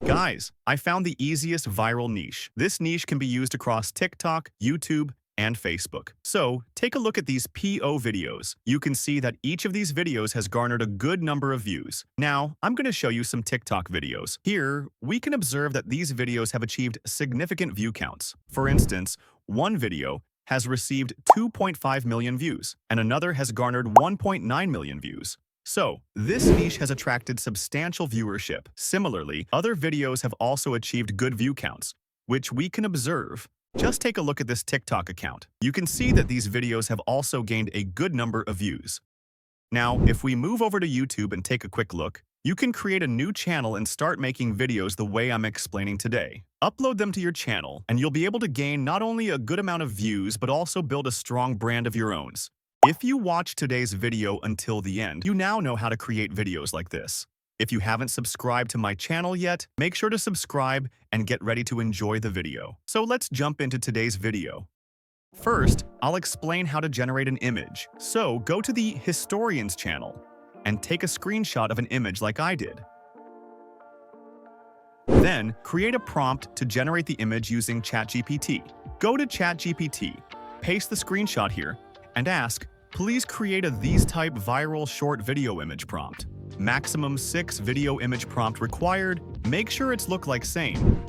Guys, I found the easiest viral niche. This niche can be used across TikTok, YouTube, and Facebook. So, take a look at these PO videos. You can see that each of these videos has garnered a good number of views. Now, I'm going to show you some TikTok videos. Here, we can observe that these videos have achieved significant view counts. For instance, one video has received 2.5 million views, and another has garnered 1.9 million views. So, this niche has attracted substantial viewership. Similarly, other videos have also achieved good view counts, which we can observe. Just take a look at this TikTok account. You can see that these videos have also gained a good number of views. Now, if we move over to YouTube and take a quick look, you can create a new channel and start making videos the way I'm explaining today. Upload them to your channel, and you'll be able to gain not only a good amount of views, but also build a strong brand of your own. If you watch today's video until the end, you now know how to create videos like this. If you haven't subscribed to my channel yet, make sure to subscribe and get ready to enjoy the video. So let's jump into today's video. First, I'll explain how to generate an image. So go to the Historian's channel and take a screenshot of an image like I did. Then, create a prompt to generate the image using ChatGPT. Go to ChatGPT, paste the screenshot here, and ask, please create a these type viral short video image prompt. Maximum 6 video image prompt required. Make sure it's look like same.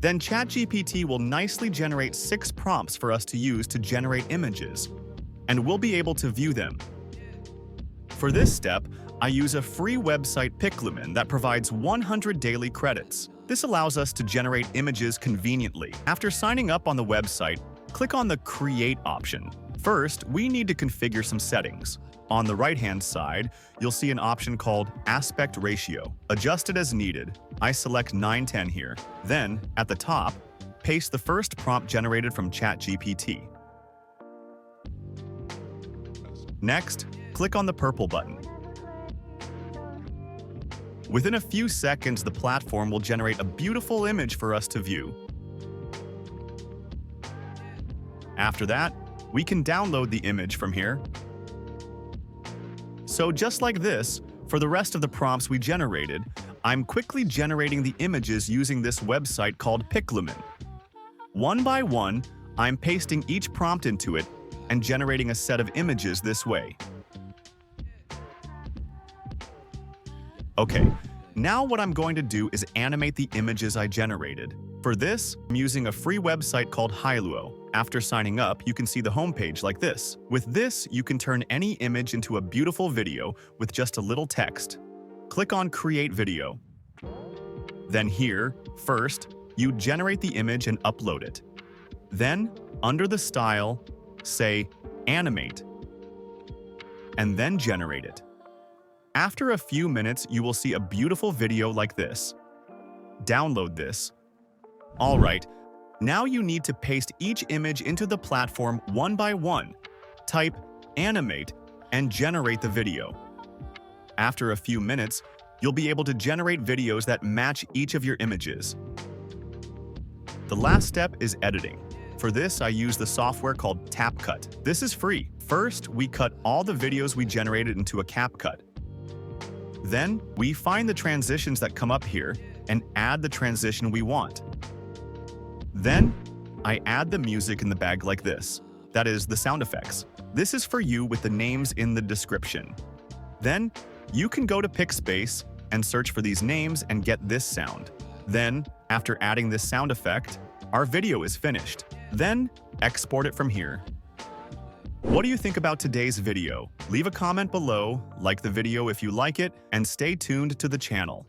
Then ChatGPT will nicely generate 6 prompts for us to use to generate images, and we'll be able to view them. For this step, I use a free website pixabay that provides 100 daily credits. This allows us to generate images conveniently. After signing up on the website, click on the Create option. First, we need to configure some settings. On the right-hand side, you'll see an option called Aspect Ratio. Adjust it as needed. I select 9:10 here. Then, at the top, paste the first prompt generated from ChatGPT. Next, click on the purple button. Within a few seconds, the platform will generate a beautiful image for us to view. After that, we can download the image from here. So just like this, for the rest of the prompts we generated, I'm quickly generating the images using this website called pixabay. One by one, I'm pasting each prompt into it and generating a set of images this way. Okay, now what I'm going to do is animate the images I generated. For this, I'm using a free website called Hailuo. After signing up, you can see the homepage like this. With this, you can turn any image into a beautiful video with just a little text. Click on Create Video. Then here, first, you generate the image and upload it. Then, under the style, say Animate, and then generate it. After a few minutes, you will see a beautiful video like this. Download this. Alright, now you need to paste each image into the platform one by one. Type Animate and generate the video. After a few minutes, you'll be able to generate videos that match each of your images. The last step is editing. For this, I use the software called CapCut. This is free. First, we cut all the videos we generated into a CapCut. Then, we find the transitions that come up here and add the transition we want. Then, I add the music in the bag like this. That is, the sound effects. This is for you with the names in the description. Then, you can go to Pixabay and search for these names and get this sound. Then, after adding this sound effect, our video is finished. Then, export it from here. What do you think about today's video? Leave a comment below, like the video if you like it, and stay tuned to the channel.